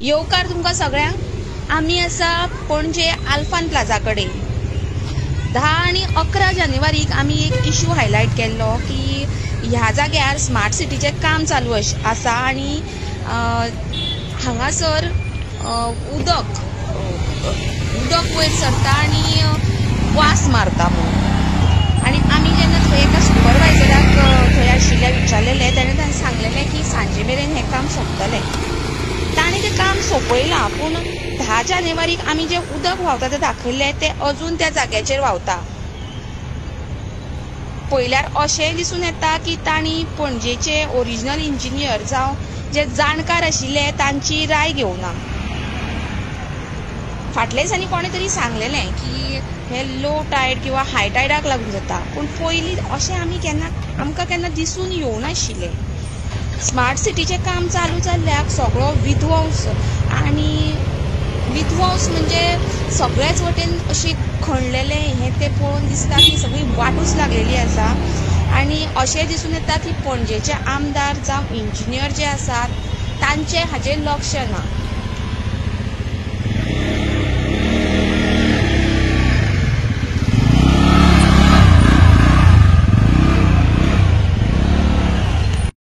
येवकार तुमकां सगळ्यांक। आमी आसा पणजे आल्फान प्लाझा कडेन। 10 आनी 11 जानेवारीक आमी एक इशू हायलायट केल्लो की ह्या जाग्यार स्मार्ट सिटीचें काम चालू आसा आनी हांगासर उदक वयर सरता आनी वास मारता म्हणून। आनी आमी जेन्ना थंय एका सुपरवायझराक थंय आशिल्ल्या विचारलेलें, ताणें सांगलेलें की सांजे मेरेन हें काम सोंपतलें। ताणें तें काम सोंपयलां, पूण 10 जानेवारीक आमी जें उदक व्हांवता तें दाखयल्लें तें अजून त्या जाग्याचेर व्हांवता। पळयल्यार अशेंय दिसून येता की तांणी पणजेचे ओरिजिनल इंजिनियर जावं जे जाणकार आशिल्ले तांची राय घेवना। फाटल्या दिसांनी कोणें तरी सांगलेलें की हे लो टायड किंवा हाय टायडाक लागून जाता, पूण पयलीं अशें आमकां केन्ना दिसून येवनाशिल्लें। स्मार्ट सिटीचें काम चालू जाल्ल्याक सगळो विध्वंस म्हणजे सगळ्याच वटेन अशी खणलेलें हें तें पळोवन दिसता की सगळी वाटूच लागलेली आसा। आनी अशें दिसून येता की पणजेचे आमदार जावं इंजिनियर जे आसात तांचें हाचेर लक्ष ना।